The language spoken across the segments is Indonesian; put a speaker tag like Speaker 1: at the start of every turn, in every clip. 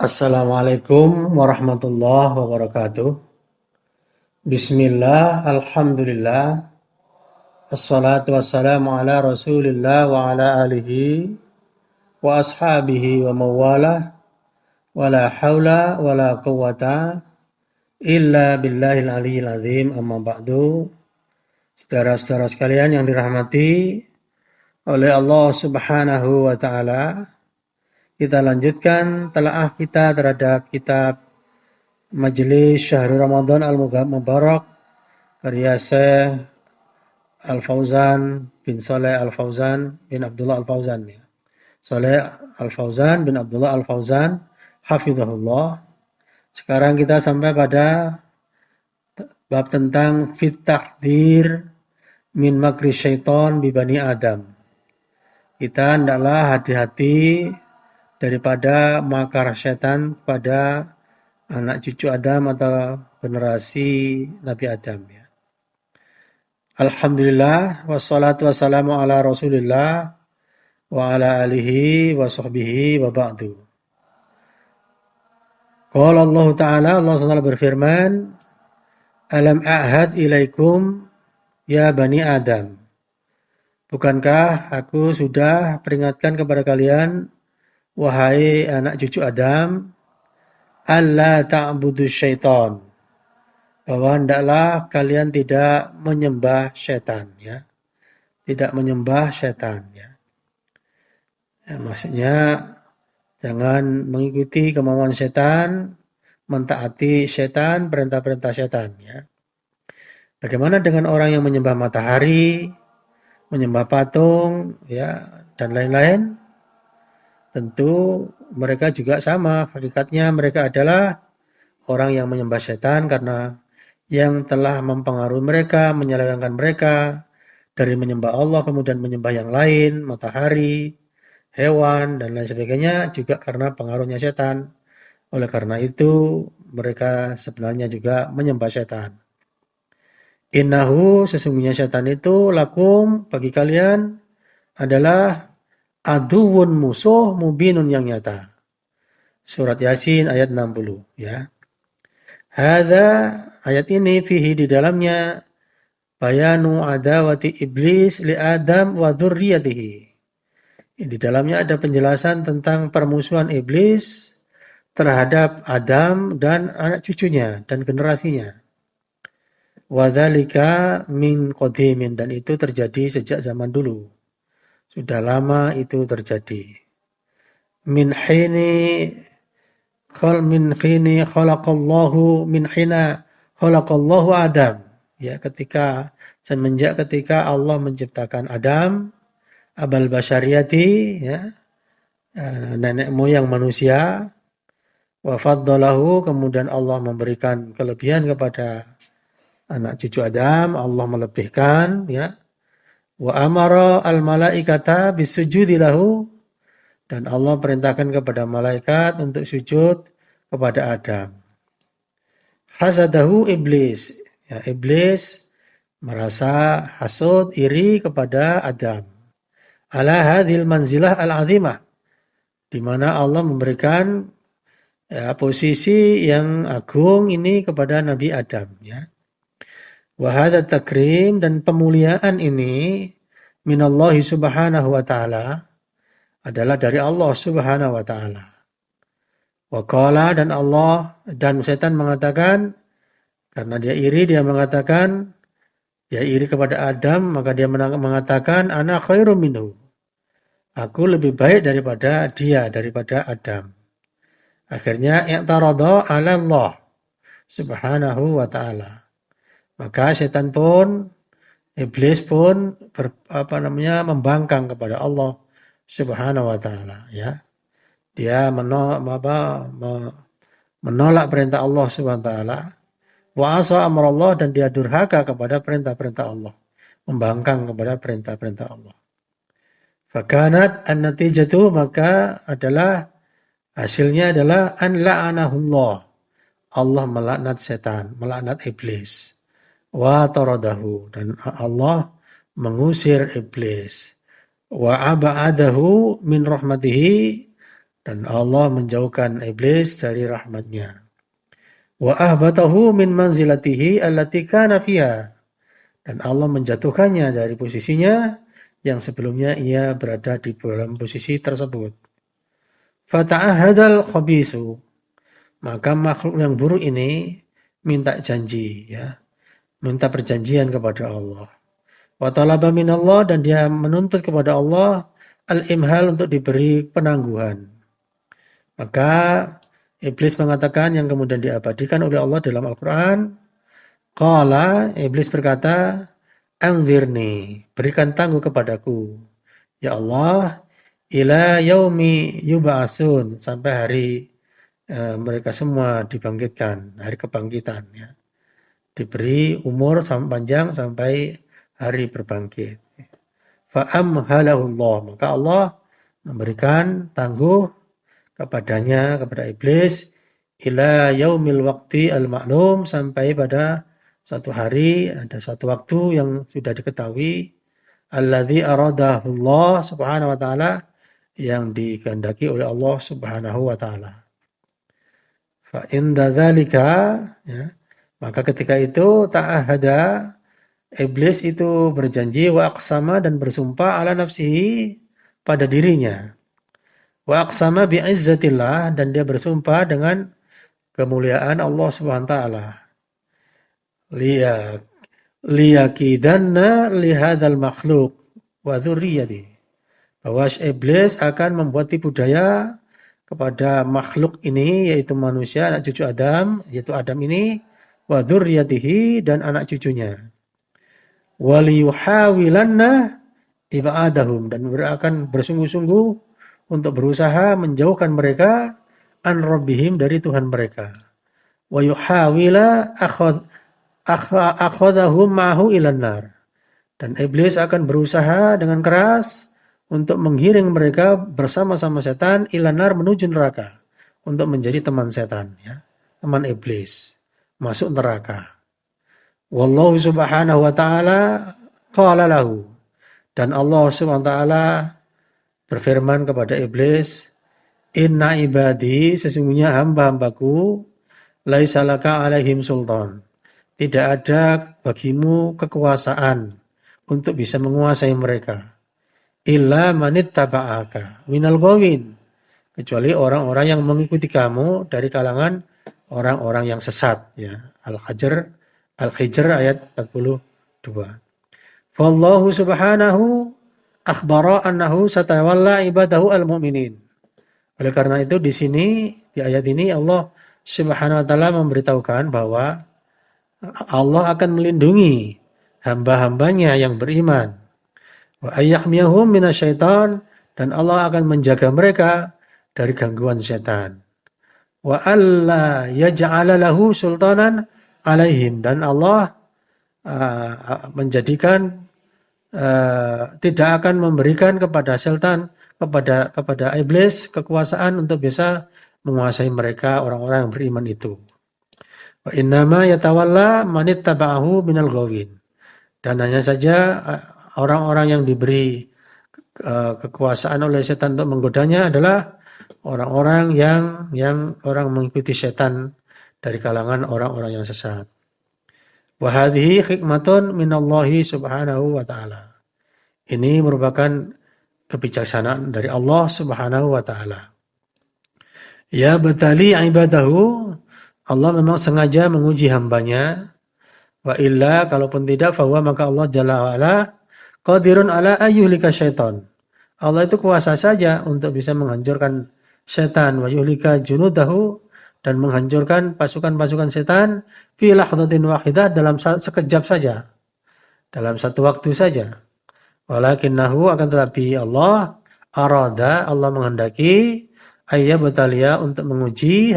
Speaker 1: Assalamualaikum warahmatullahi wabarakatuh. Bismillah, alhamdulillah, assalatu wassalamu ala rasulillah wa ala alihi wa ashabihi wa mawalah, wa la hawla wa la quwwata illa billahil aliyyil azim, amma ba'du. Saudara-saudara sekalian yang dirahmati oleh Allah subhanahu wa ta'ala, kita lanjutkan telaah kita terhadap kitab Majelis Syahrul Ramadan Al-Mubarak karya Syekh Al-Fauzan bin Saleh Al-Fauzan bin Abdullah Al-Fauzan, ya. Saleh Al-Fauzan bin Abdullah Al-Fauzan hafizahullah. Sekarang kita sampai pada bab tentang fit tahdhir min makri syaitan bi bani Adam. Kita hendaklah hati-hati daripada makar setan kepada anak cucu Adam atau generasi Nabi Adam, ya. Alhamdulillah, wassalatu wassalamu ala rasulillah wa ala alihi wa sahbihi wa ba'du. Qala Allah Ta'ala, Allah SWT berfirman, Alam a'had ilaikum ya bani Adam. Bukankah aku sudah peringatkan kepada kalian, wahai anak cucu Adam, Allah ta'budu syaitan, bahwa hendaklah kalian tidak menyembah syaitan, ya. Tidak menyembah syaitan, ya. Maksudnya jangan mengikuti kemauan syaitan, mentaati syaitan, perintah-perintah syaitan, ya. Bagaimana dengan orang yang menyembah matahari, menyembah patung, ya, dan lain-lain? Tentu mereka juga sama, hakikatnya mereka adalah orang yang menyembah setan karena yang telah mempengaruhi mereka, menyelewengkan mereka dari menyembah Allah kemudian menyembah yang lain, matahari, hewan, dan lain sebagainya, juga karena pengaruhnya setan. Oleh karena itu mereka sebenarnya juga menyembah setan. Innahu, sesungguhnya setan itu, lakum, bagi kalian, adalah aduwun, musuh, mubinun, yang nyata. Surat Yasin ayat 60, ya. Hadza, ayat ini fihi, di dalamnya, bayanu adawati iblis li Adam wa dzurriyyatihi. Di dalamnya ada penjelasan tentang permusuhan iblis terhadap Adam dan anak cucunya dan generasinya. Wa dzalika min qadimin, dan itu terjadi sejak zaman dulu. Sudah lama itu terjadi. Min hina khalaqallahu Adam. Ya, semenjak ketika Allah menciptakan Adam, abal basyariyati, ya, nenek moyang manusia, wa faddalahu, kemudian Allah memberikan kelebihan kepada anak cucu Adam, Allah melebihkan, ya. Wa amara al-malaikata bisujudi lahu, dan Allah perintahkan kepada malaikat untuk sujud kepada Adam. Hasadahu iblis, ya, iblis merasa hasud, iri kepada Adam. Ala hadhil manzilah al-azimah, di mana Allah memberikan, ya, posisi yang agung ini kepada Nabi Adam, ya. Wa hadza takrim, dan pemuliaan ini minallahi subhanahu wa ta'ala, adalah dari Allah subhanahu wa ta'ala. Wa qala, dan setan mengatakan, karena dia iri, dia mengatakan, dia iri kepada Adam, maka dia mengatakan, ana khairum minhu, aku lebih baik daripada dia, daripada Adam. Akhirnya i'tarada 'ala Allah subhanahu wa ta'ala. Maka setan pun, iblis pun membangkang kepada Allah subhanahu wa ta'ala, ya. Dia menolak perintah Allah subhanahu wa ta'ala. Wa asa amrallah, dan dia durhaka kepada perintah-perintah Allah, membangkang kepada perintah-perintah Allah. Fakanat an-natijatu, maka hasilnya adalah an la'anahullah, Allah melaknat setan, melaknat iblis. Wa taradahu, dan Allah mengusir iblis. Wa aba'adahu min rahmatihi, dan Allah menjauhkan iblis dari rahmatnya. Wa ahbatahu min manzilatihi allati kana fiha, dan Allah menjatuhkannya dari posisinya yang sebelumnya ia berada di dalam posisi tersebut. Fata'ahadal khabisu, maka makhluk yang buruk ini minta janji, ya, minta perjanjian kepada Allah. Wa talaba minallah, dan dia menuntut kepada Allah al-imhal, untuk diberi penangguhan. Maka iblis mengatakan, yang kemudian diabadikan oleh Allah dalam Al-Quran, qala, iblis berkata, anzirni, berikan tangguh kepadaku, ya Allah, ila yaumi yub'atsun, sampai hari mereka semua dibangkitkan, hari kebangkitan, ya. Diberi umur panjang sampai hari berbangkit. Fa'amhalahullah, maka Allah memberikan tangguh kepadanya, kepada iblis, ila yaumil waqti al-ma'lum, sampai pada suatu hari, ada suatu waktu yang sudah diketahui, alladzi aradahullah subhanahu wa ta'ala, yang dikehendaki oleh Allah subhanahu wa ta'ala. Fa inda dzalika, ya, maka ketika itu ta'ahada, iblis itu berjanji, wa aqsama, dan bersumpah, ala nafsihi, pada dirinya, wa aqsama bi'izzatillah, dan dia bersumpah dengan kemuliaan Allah subhanahu wa ta'ala, liyakidanna lihadal makhluk wa dzurriyyati, bahwa iblis akan membuat tipu daya kepada makhluk ini, yaitu manusia, anak cucu Adam, yaitu Adam ini, wa dzurriyyatihi, dan anak cucunya, waliyuhawilanna ibadahum, dan akan bersungguh-sungguh untuk berusaha menjauhkan mereka an rabbihim, dari Tuhan mereka, wa yuhawila akhadahum ma'hu ilan nar, dan iblis akan berusaha dengan keras untuk menggiring mereka bersama-sama setan ilan nar, menuju neraka, untuk menjadi teman setan, ya, teman iblis, masuk neraka. Wallahu subhanahu wa ta'ala qala lahu, dan Allah subhanahu wa ta'ala berfirman kepada iblis, inna ibadi, sesungguhnya hamba-hambaku, laisa laka alaihim sultan, tidak ada bagimu kekuasaan untuk bisa menguasai mereka, illa manittaba'aka minal ghawin, kecuali orang-orang yang mengikuti kamu dari kalangan orang-orang yang sesat, ya. Al-Hijr ayat 42. Wallahu subhanahu akhbara annahu satawalla ibadahu al-mu'minin. Oleh karena itu di sini, di ayat ini, Allah subhanahu wa ta'ala memberitahukan bahwa Allah akan melindungi hamba-hambanya yang beriman. Wa ayyahmiyahum minasyaitan, dan Allah akan menjaga mereka dari gangguan setan. Wa alla yaj'ala lahu sultanan alaihim, dan Allah menjadikan tidak akan memberikan kepada setan, kepada iblis, kekuasaan untuk bisa menguasai mereka, orang-orang yang beriman itu. Wa innama yatawalla manittaba'ahu minal ghawin, dan hanya saja orang-orang yang diberi kekuasaan oleh setan untuk menggodanya adalah orang-orang yang orang mengikuti setan dari kalangan orang-orang yang sesat. Wa hadhihi hikmatun minallahi subhanahu wa ta'ala, ini merupakan kebijaksanaan dari Allah subhanahu wa ta'ala. Ya batali ibadahu, Allah memang sengaja menguji hambanya. Wa illa, kalaupun tidak, fahuwa, maka Allah jalla wa'ala qadirun ala ayyuhlika syaitan, Allah itu kuasa saja untuk bisa menghancurkan setan, wa yuhlika junudahu, dan menghancurkan pasukan-pasukan setan, fi lahdatin wahidah, dalam sekejap saja, dalam satu waktu saja. Walakinnahu, akan tetapi Allah arada, Allah menghendaki, ayyabtaliya, untuk menguji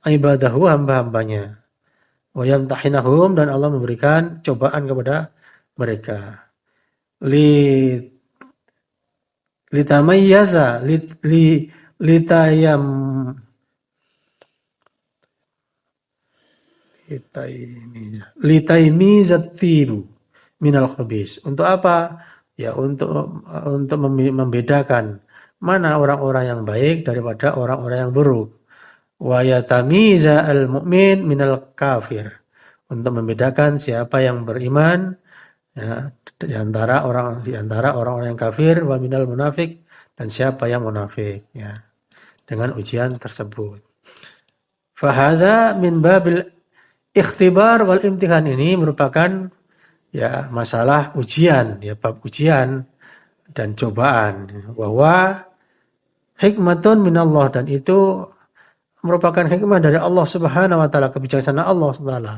Speaker 1: ibadahu, hamba-hambanya, wa yamtahinahum, dan Allah memberikan cobaan kepada mereka, litamayyaza litaimizatibu minal khabis, untuk apa? Ya, untuk membedakan mana orang-orang yang baik daripada orang-orang yang buruk. Wa yatamiza al-mu'min minal kafir, untuk membedakan siapa yang beriman, ya, di antara orang-orang yang kafir, wa minal munafik, dan siapa yang munafik, ya, dengan ujian tersebut. Fahadha min babil ikhtibar wal imtihan, ini merupakan ya masalah ujian, ya bab ujian dan cobaan. Bahwa hikmatun minallah, dan itu merupakan hikmah dari Allah Subhanahu wa taala, kebijaksanaan Allah Subhanahu wa taala.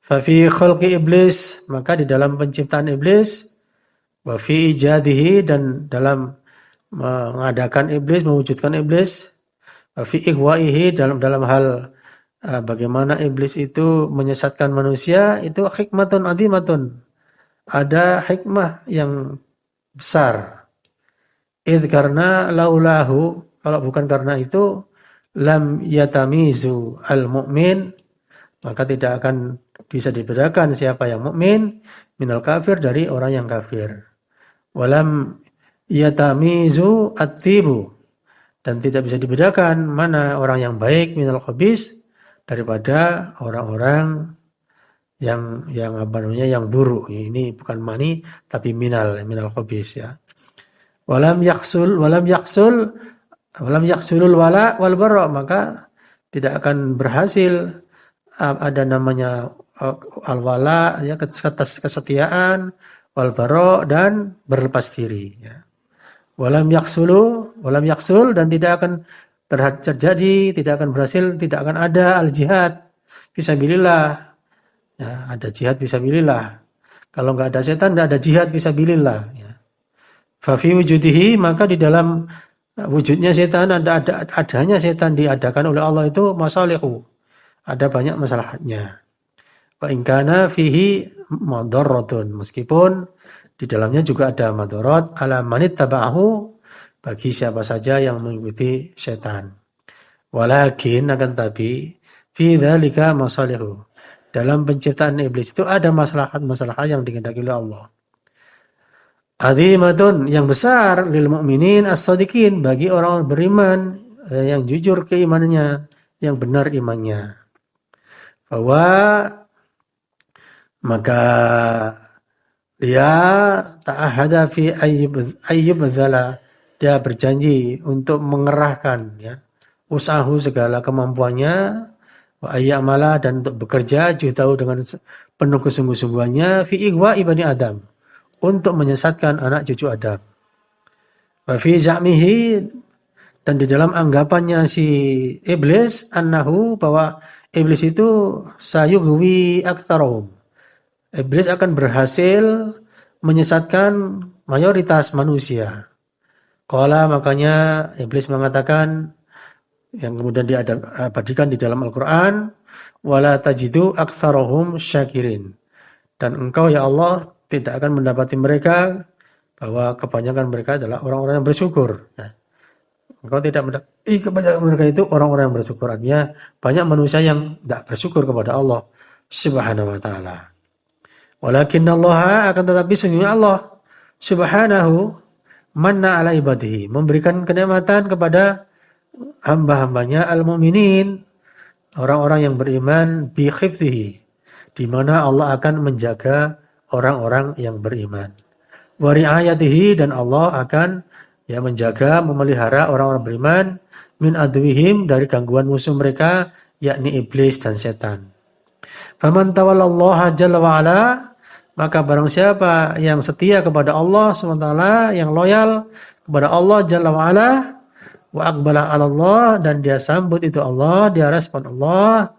Speaker 1: Fa fi khalqi iblis, maka di dalam penciptaan iblis, wa fi ijadihi, dan dalam mengadakan iblis, mewujudkan iblis, wa fi ihwaihi, dalam hal bagaimana iblis itu menyesatkan manusia, itu hikmatun azimatun, ada hikmah yang besar. Idh, karena laulahu, kalau bukan karena itu, lam yatamizu al-mu'min, maka tidak akan bisa dibedakan siapa yang mukmin minal kafir, dari orang yang kafir. Walam yatamizu at-tibu, dan tidak bisa dibedakan mana orang yang baik minal khabis, daripada orang-orang yang yang buruk. Ini bukan mani tapi minal khabis, ya. Walam yaksulul wala wal bara, maka tidak akan berhasil ada namanya al-wala, ya, kesetiaan, wal bara, dan berlepas diri, ya. Walam yaksul, dan tidak akan terjadi, tidak akan berhasil, tidak akan ada al-jihad fisabilillah, ya, ada jihad fisabilillah. Kalau nggak ada setan, nggak ada jihad fisabilillah, ya. Fa fi wujudihi, maka di dalam wujudnya setan, adanya setan diadakan oleh Allah itu masalihu, ada banyak maslahatnya. Wa in kana fihi madarratun, meskipun di dalamnya juga ada madarat, ala manit taba'ahu, bagi siapa saja yang mengikuti setan. Walakin, akan tapi, fi dzalika masalihu, dalam penciptaan iblis itu ada maslahat yang dikehendaki oleh Allah. Azimatun, yang besar, lil mu'minin as-shadiqin, bagi orang beriman yang jujur keimanannya, yang benar imannya. Bahwa maka dia ta'ahada fi ayyub zala, dia berjanji untuk mengerahkan, ya, usahu segala kemampuannya, wa ayyamala, dan untuk bekerja juhtahu dengan penuh kesungguh-sungguhannya, fi igwa ibni Adam, untuk menyesatkan anak cucu Adam. Wa fi za'mihi, dan di dalam anggapannya si iblis, annahu, bahwa iblis itu sayughwi aktsarahum, iblis akan berhasil menyesatkan mayoritas manusia. Qala, makanya iblis mengatakan, yang kemudian diabadikan di dalam Al-Quran, wala tajidu aktsarahum syakirin, dan engkau ya Allah tidak akan mendapati mereka, bahwa kebanyakan mereka adalah orang-orang yang bersyukur. Nah, engkau tidak mendapati kebanyakan mereka itu orang-orang yang bersyukur. Artinya banyak manusia yang tidak bersyukur kepada Allah Subhanahu wa taala. Walakin Allah, akan tetapi sesungguhnya Allah Subhanahu manna ala ibadihi, memberikan kenikmatan kepada hamba-hambanya al-mu'minin, orang-orang yang beriman, bi khifzihi, di mana Allah akan menjaga orang-orang yang beriman. Wa ri'ayatihi, dan Allah akan, ya, menjaga, memelihara orang-orang beriman, min adwihim, dari gangguan musuh mereka, yakni iblis dan setan. Faman tawallallaha jalla wa ala, maka barang siapa yang setia kepada Allah SWT, yang loyal kepada Allah jalla wa ala, wa aqbala 'ala Allah, dan dia sambut itu Allah, dia respon Allah,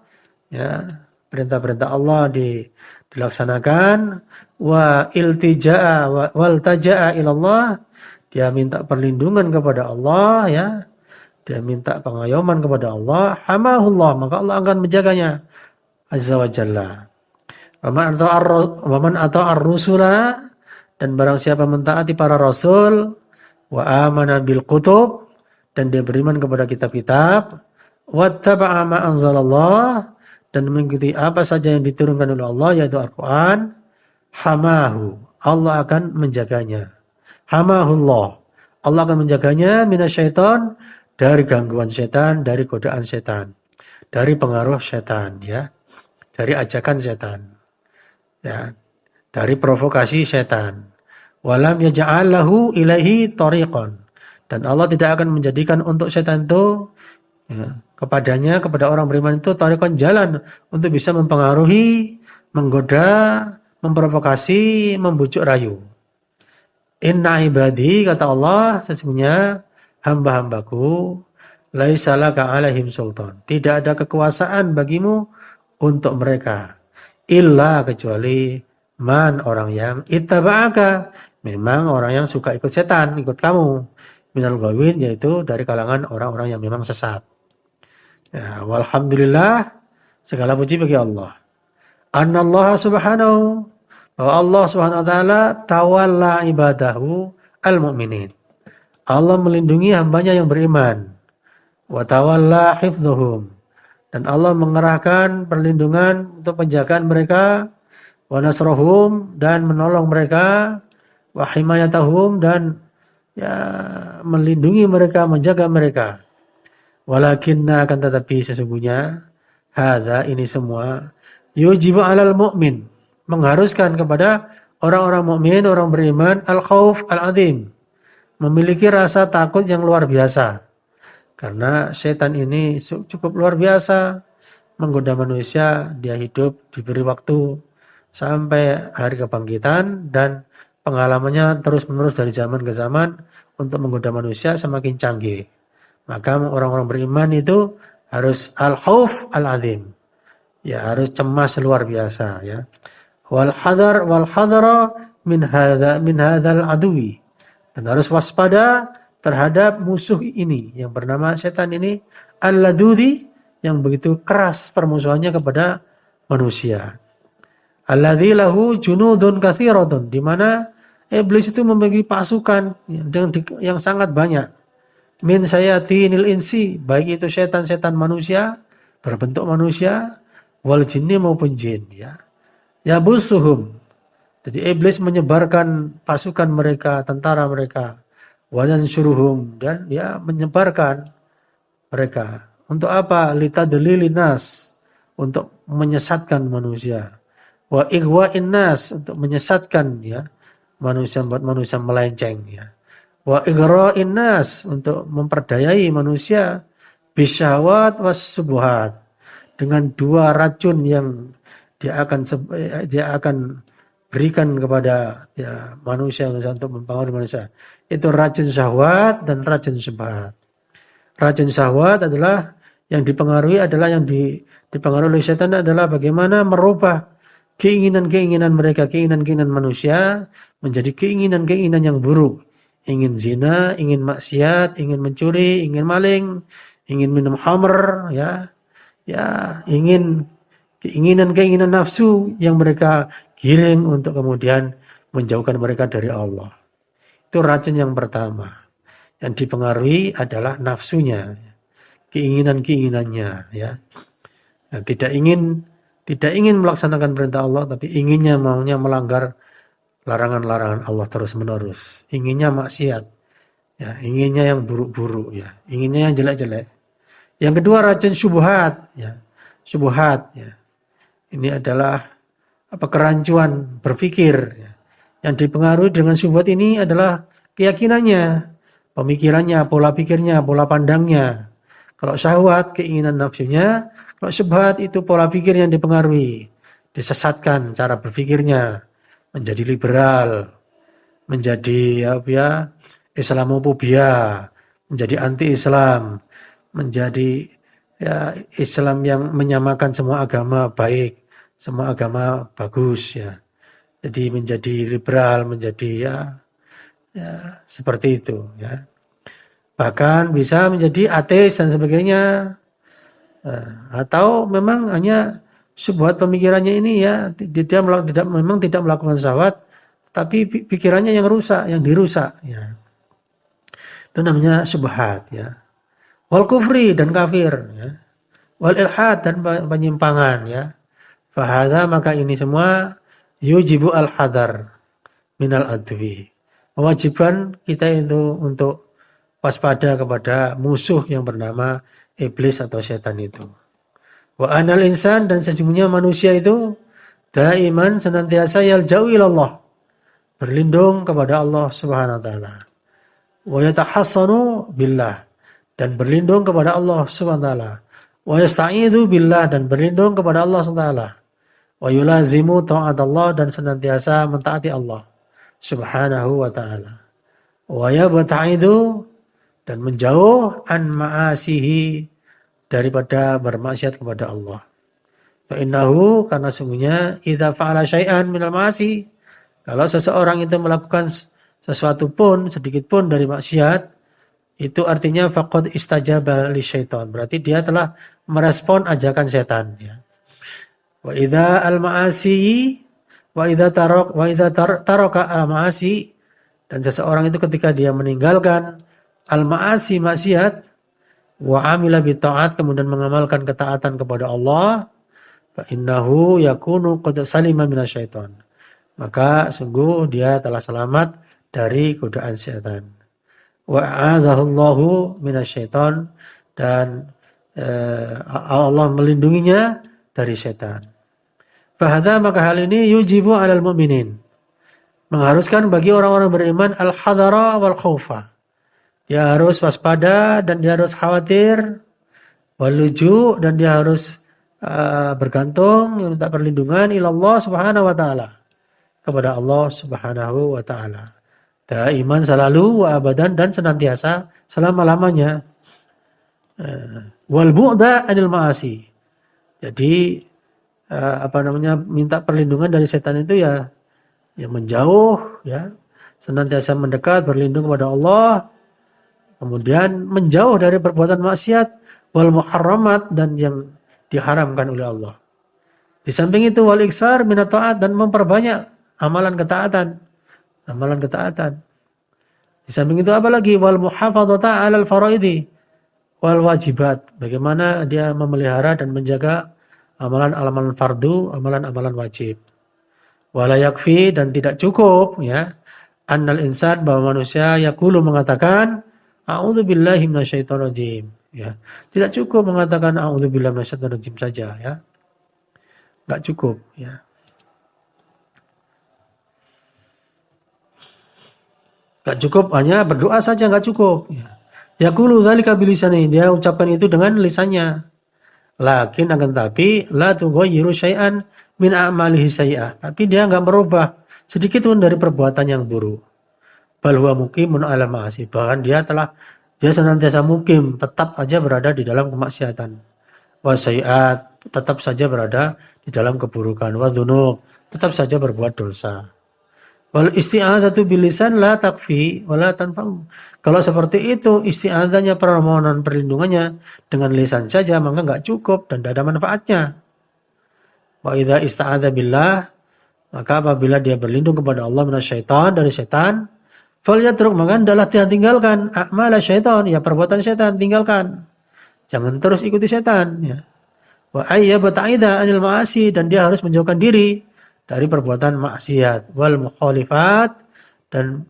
Speaker 1: ya, perintah-perintah Allah dilaksanakan, wa iltija'a wal taja'a ilallah, dia minta perlindungan kepada Allah, ya, dia minta pengayoman kepada Allah, hamahullah, maka Allah akan menjaganya azza wa jalla. Wa man ata'ar rusula, dan barang siapa mentaati para rasul, wa amana bil kutub, dan dia beriman kepada kitab-kitab, wattaba'a ma anzalallah, dan mengikuti apa saja yang diturunkan oleh Allah, yaitu Al-Quran, hamahu, Allah akan menjaganya. Hamahullah, Allah akan menjaganya minasyaiton, dari gangguan setan, dari godaan setan, dari pengaruh setan, ya, dari ajakan setan, ya, dari provokasi setan. Walam yaj'al lahu ilaihi tariqan, dan Allah tidak akan menjadikan untuk setan itu, ya, kepada orang beriman itu tariqan, jalan untuk bisa mempengaruhi, menggoda, memprovokasi, membujuk rayu. Inna ibadi, kata Allah, sesungguhnya hamba-hambaku, laisa laka alaihim sultan, tidak ada kekuasaan bagimu untuk mereka, illa, kecuali man, orang yang ittaba'aka, memang orang yang suka ikut setan, ikut kamu, minal ghawin, yaitu dari kalangan orang-orang yang memang sesat. Ya, walhamdulillah, segala puji bagi Allah. Anallaha subhanahu, bahwa Allah subhanahu wa ta'ala tawalla ibadahu al-mu'minin. Allah melindungi hambanya yang beriman. Wa tawalla hifdhuhum, dan Allah mengerahkan perlindungan untuk penjagaan mereka. Wa nasrahum, dan menolong mereka. Wa himayatahum, dan ya melindungi mereka, menjaga mereka. Walakinna, akan tetapi sesungguhnya, hadza, ini semua, yujibu alal mu'min, mengharuskan kepada orang-orang mukmin, orang beriman, al-khauf al-azim, memiliki rasa takut yang luar biasa. Karena setan ini cukup luar biasa, menggoda manusia. Dia hidup, diberi waktu sampai hari kebangkitan, dan pengalamannya terus-menerus dari zaman ke zaman untuk menggoda manusia semakin canggih. Maka orang-orang beriman itu harus al-khauf al-azim, ya, harus cemas luar biasa, ya. Wal hadara min hadzal adwi, dan harus waspada terhadap musuh ini yang bernama setan ini, al-ladudi, yang begitu keras permusuhannya kepada manusia. Alladzi lahu junudun katsiratun, di mana iblis itu memiliki pasukan yang sangat banyak. Min sayatinil insi, baik itu setan-setan manusia berbentuk manusia, wal jinni, maupun jin, ya. Yabusuhum, jadi iblis menyebarkan pasukan mereka, tentara mereka. Wa yansuruhum, dan dia menyebarkan mereka. Untuk apa? Litadlilinas, untuk menyesatkan manusia. Wa ighwa'in nas, untuk menyesatkan, ya, manusia, buat manusia melenceng, ya. Wa igra'in nas, untuk memperdayai manusia. Bisyahwat was subuhat, dengan dua racun yang dia akan berikan kepada, ya, manusia untuk mempengaruhi manusia. Itu racun syahwat dan racun syubhat. Racun syahwat adalah yang dipengaruhi, dipengaruhi oleh setan, adalah bagaimana merubah keinginan-keinginan mereka, keinginan-keinginan manusia menjadi keinginan-keinginan yang buruk. Ingin zina, ingin maksiat, ingin mencuri, ingin maling, ingin minum khamr, ya, ingin keinginan-keinginan nafsu yang mereka giring untuk kemudian menjauhkan mereka dari Allah. Itu racun yang pertama. Yang dipengaruhi adalah nafsunya, keinginan-keinginannya, ya. Nah, tidak ingin melaksanakan perintah Allah, tapi maunya melanggar larangan-larangan Allah terus-menerus. Inginnya maksiat, ya, inginnya yang buruk-buruk, ya, inginnya yang jelek-jelek. Yang kedua, racun syubhat, ya. Syubhat, ya. Ini adalah kerancuan berpikir, ya. Yang dipengaruhi dengan syubhat ini adalah keyakinannya, pemikirannya, pola pikirnya, pola pandangnya. Kalau syahwat, keinginan nafsunya. Kalau syubhat, itu pola pikir yang dipengaruhi, disesatkan cara berpikirnya, menjadi liberal, menjadi Islamofobia, menjadi anti-Islam, menjadi, ya, Islam yang menyamakan semua agama baik, semua agama bagus, ya. Jadi menjadi liberal, menjadi, ya seperti itu, ya. Bahkan bisa menjadi ateis dan sebagainya. Atau memang hanya sebuah pemikirannya ini, ya, dia memang tidak melakukan syahwat, tapi pikirannya yang rusak, yang dirusak, ya. Itu namanya syubhat, ya. Wal kufri, dan kafir, ya. Wal ilhad, dan penyimpangan, ya. Fahadha, maka ini semua yujibu al-hadar minal adwi, mewajibkan kita itu untuk waspada kepada musuh yang bernama iblis atau setan itu. Wa anal insan, dan sesungguhnya manusia itu daiman senantiasa yalja'u ilallah, berlindung kepada Allah Subhanahu wa taala. Wa yatahassanu billah, dan berlindung kepada Allah Subhanahu wa taala. Wa yasta'idzu billah, dan berlindung kepada Allah Subhanahu wa taala. Wa yulazimu ta'atallah, dan senantiasa mentaati Allah Subhanahu wa taala. Wa yabta'idu, dan menjauh an ma'asihi, daripada bermaksiat kepada Allah. Fa innahu, karena sungguhnya idza fa'ala syai'an minal ma'asi, kalau seseorang itu melakukan sesuatu pun, sedikit pun dari maksiat, itu artinya faqad istajaba lisyaitan, berarti dia telah merespon ajakan setan, ya. Wa idza al-ma'asi wa idza taraka al-ma'asi, dan seseorang itu ketika dia meninggalkan al-ma'asi, maksiat, wa amila bi ta'at, kemudian mengamalkan ketaatan kepada Allah, fa innahu yakunu qad salima minasyaiton, maka sungguh dia telah selamat dari godaan setan. Wa a'adzahullahu minasyaiton, dan Allah melindunginya dari setan. Fahadha, maka hal ini yujibu 'alal mu'minin, mengharuskan bagi orang-orang beriman al-hadara wal khaufa, dia harus waspada dan dia harus khawatir, waluju, dan dia harus bergantung, minta perlindungan ilallah subhanahu wa ta'ala, kepada Allah subhanahu wa ta'ala. Daiman, selalu, wa abadan, dan senantiasa, selama-lamanya. Wal bu'da anil ma'asi, jadi minta perlindungan dari setan itu ya menjauh, ya, senantiasa mendekat, berlindung kepada Allah, kemudian menjauh dari perbuatan maksiat, wal muharramat, dan yang diharamkan oleh Allah. Di samping itu wal iksar minat ta'at, dan memperbanyak amalan ketaatan. Di samping itu apa lagi? Wal muhafadzata 'alal faraidi wal wajibat, bagaimana dia memelihara dan menjaga amalan-amalan fardu, amalan-amalan wajib. Wala yakfi, dan tidak cukup, ya, annal insan, bahwa manusia yaqulu, mengatakan a'udzubillahi minasyaitonirrajim, ya. Tidak cukup mengatakan a'udzubillahi minasyaitonirrajim saja, ya. Enggak cukup, ya. Enggak cukup hanya berdoa saja, enggak cukup, ya. Yaqulu dzalika bilisani, dia ucapkan itu dengan lisannya. Lakin, akan tapi, la tughayyiru syai'an min a'malihi sayyi'ah, tapi dia enggak merubah sedikit pun dari perbuatan yang buruk. Bal huwa muqimun 'ala ma'asi, bahkan dia senantiasa mukim, tetap aja berada di dalam kemaksiatan. Wa sayyi'at, tetap saja berada di dalam keburukan. Wa dzunub, tetap saja berbuat dosa. Wal isti'adzatu bil lisan la takfi wa la tanfa'u, kalau seperti itu isti'adzanya, permohonan perlindungannya dengan lisan saja, maka enggak cukup dan tidak ada manfaatnya. Wa idza ista'adza billah, maka apabila dia berlindung kepada Allah minasyaitan, dari setan, falyatruk, maka hendaklah dia tinggalkan a'mala syaitan, ya, perbuatan setan tinggalkan, jangan terus ikuti setan, ya. Wa ayyabta'ida 'anil ma'asi, dan dia harus menjauhkan diri dari perbuatan maksiat, wal mukhalifat, dan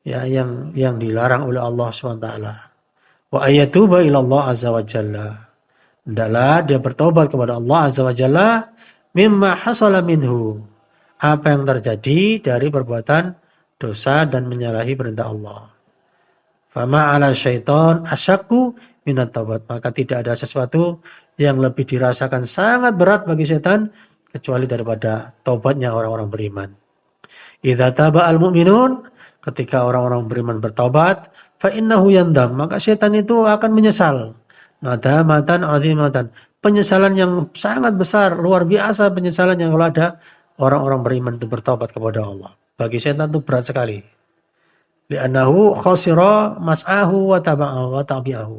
Speaker 1: ya yang dilarang oleh Allah SWT. Wa ayatuba ila Allah azza wa jalla, hendaklah dia bertobat kepada Allah azza wa jalla, mimma hasala minhu, apa yang terjadi dari perbuatan dosa dan menyalahi perintah Allah. Fama 'ala syaitan asyakku minat taubat, maka tidak ada sesuatu yang lebih dirasakan sangat berat bagi setan kecuali daripada taubatnya orang-orang beriman. Idza taba al-mu'minun, ketika orang-orang beriman bertobat, fa innahu yandam, maka setan itu akan menyesal. Nadamatan 'azimatan, penyesalan yang sangat besar, luar biasa penyesalan yang kalau ada orang-orang beriman itu bertobat kepada Allah. Bagi setan itu berat sekali. Li'annahu khasira mas'ahu wa taba'ahu wa tabi'ahu.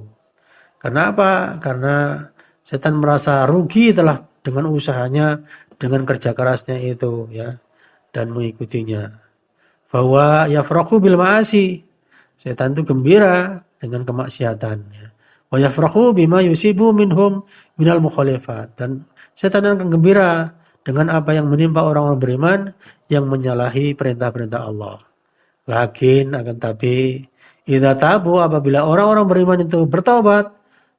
Speaker 1: Kenapa? Karena setan merasa rugi telah dengan usahanya, dengan kerja kerasnya itu, ya, dan mengikutinya. Bahwa yafrahu bil ma'asi, setan itu gembira dengan kemaksiatan, ya. Wa yafrahu bima yusibu minhum minal mukhalifat, dan setan akan gembira dengan apa yang menimpa orang-orang beriman yang menyalahi perintah-perintah Allah. Lakin akan tapi idza tabu, apabila orang-orang beriman itu bertaubat,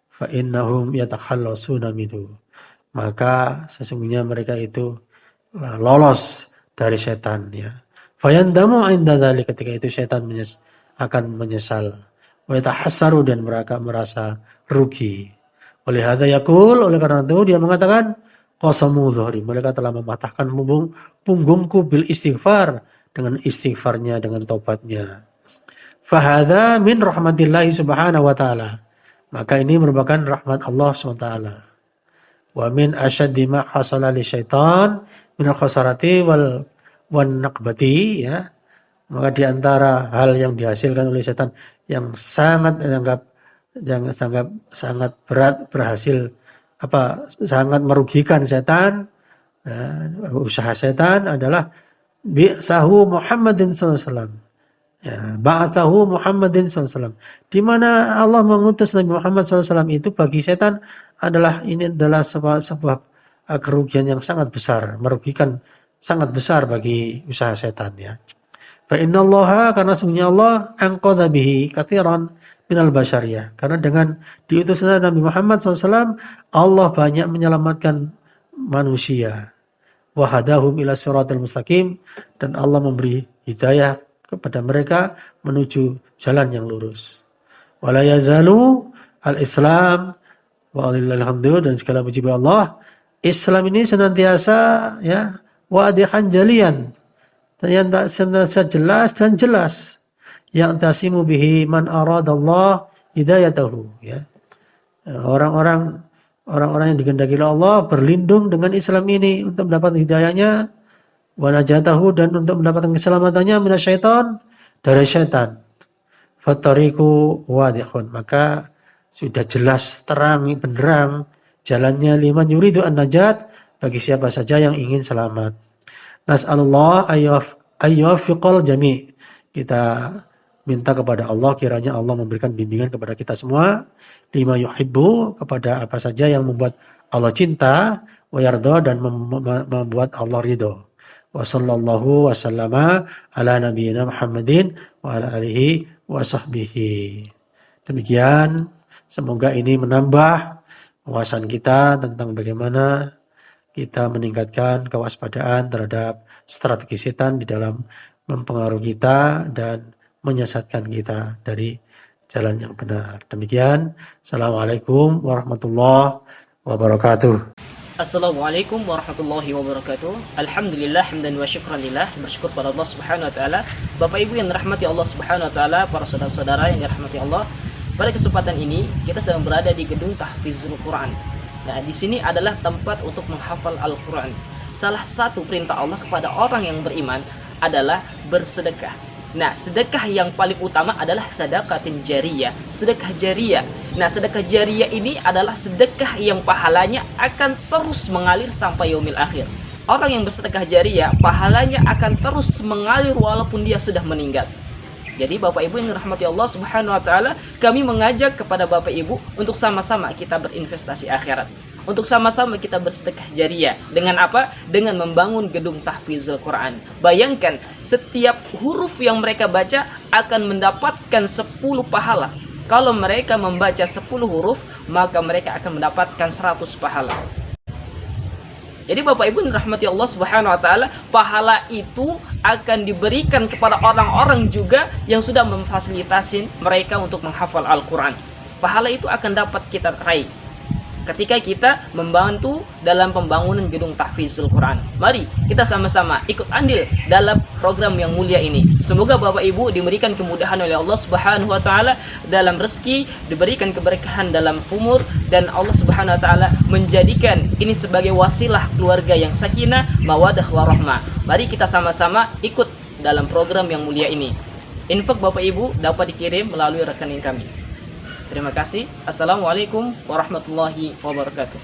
Speaker 1: fa innahum yatakhallasuna minhu, maka sesungguhnya mereka itu lolos dari setan ya. Fayandamu inda dzalik, ketika itu setan akan menyesal. Wa yatahassaru, dan mereka merasa rugi. Oleh hadza yaqul, oleh karena itu dia mengatakan qasamu dhuhri, mereka telah mematahkan punggungku bil istighfar, dengan istighfarnya, dengan tobatnya. Fahadha min rahmatillahi subhanahu wa ta'ala, maka ini merupakan rahmat Allah SWT. Wa min asyaddi ma hasala li syaitan min al-khasarati wal naqbati ya. Maka di antara hal yang dihasilkan oleh setan yang sangat sangat berat berhasil, sangat merugikan setan, usaha setan adalah bi'sahu Muhammadin sallallahu alaihi wasallam. Ya, ba'atsahu Muhammadin sallallahu alaihi wasallam. Di mana Allah mengutus Nabi Muhammad sallallahu alaihi wasallam itu bagi setan ini adalah sebuah kerugian yang sangat besar, merugikan sangat besar bagi usaha setan ya. Fa innallaha, karena sesungguhnya Allah anqadha bihi katsiran minal basyariyah. Karena dengan diutusnya Nabi Muhammad SAW, Allah banyak menyelamatkan manusia. Wa hadahum ila siratal mustaqim, dan Allah memberi hidayah kepada mereka menuju jalan yang lurus. Wala yazalu al-Islam wa alhamdulillah, dan segala puji bagi Allah, Islam ini senantiasa ya wadihan jalian, yang tak senantiasa jelas dan jelas, yang tasimu bihi man aradallah hidayatahu ya. Orang-orang yang dikehendaki oleh Allah berlindung dengan Islam ini untuk mendapat hidayahnya, wa najatahu, dan untuk mendapatkan keselamatannya minasyaitan, dari syaitan. Fattariqu wadihun, maka sudah jelas terang benderang jalannya liman yuridu an najat, bagi siapa saja yang ingin selamat. Nas'alullah ayyuwaffiqal jami'. Kita minta kepada Allah kiranya Allah memberikan bimbingan kepada kita semua, lima yuhibbu, kepada apa saja yang membuat Allah cinta, wa yarda, dan membuat Allah ridho. Wa sallallahu wa sallama ala nabiyyina Muhammadin wa ala alihi wa sahbihi. Demikian, semoga ini menambah wawasan kita tentang bagaimana kita meningkatkan kewaspadaan terhadap strategi setan di dalam mempengaruhi kita dan menyesatkan kita dari jalan yang benar. Demikian, Assalamualaikum warahmatullahi wabarakatuh.
Speaker 2: Assalamualaikum warahmatullahi wabarakatuh. Alhamdulillah hamdan wa syukranillah, bersyukur pada Allah Subhanahu wa taala. Bapak Ibu yang dirahmati Allah Subhanahu wa taala, para saudara-saudara yang dirahmati Allah. Pada kesempatan ini kita sedang berada di gedung Tahfizul Quran. Nah, di sini adalah tempat untuk menghafal Al-Quran. Salah satu perintah Allah kepada orang yang beriman adalah bersedekah. Nah, sedekah yang paling utama adalah sedekatin jariyah, sedekah jariyah. Nah, sedekah jariyah ini adalah sedekah yang pahalanya akan terus mengalir sampai yaumil akhir. Orang yang bersedekah jariyah, pahalanya akan terus mengalir walaupun dia sudah meninggal. Jadi Bapak Ibu yang dirahmati Allah Subhanahu wa taala, kami mengajak kepada Bapak Ibu untuk sama-sama kita berinvestasi akhirat. Untuk sama-sama kita bersedekah jariyah. Dengan apa? Dengan membangun gedung Tahfizul Quran. Bayangkan, setiap huruf yang mereka baca akan mendapatkan 10 pahala. Kalau mereka membaca 10 huruf, maka mereka akan mendapatkan 100 pahala. Jadi Bapak Ibu yang dirahmati Allah Subhanahu wa taala, pahala itu akan diberikan kepada orang-orang juga yang sudah memfasilitasi mereka untuk menghafal Al-Quran. Pahala itu akan dapat kita raih ketika kita membantu dalam pembangunan gedung Tahfizul Quran. Mari kita sama-sama ikut andil dalam program yang mulia ini. Semoga Bapak Ibu diberikan kemudahan oleh Allah Subhanahu wa taala dalam rezeki, diberikan keberkahan dalam umur, dan Allah Subhanahu wa taala menjadikan ini sebagai wasilah keluarga yang sakinah, mawadah warahmah. Mari kita sama-sama ikut dalam program yang mulia ini. Infak Bapak Ibu dapat dikirim melalui rekening kami. Terima kasih. Assalamualaikum warahmatullahi wabarakatuh.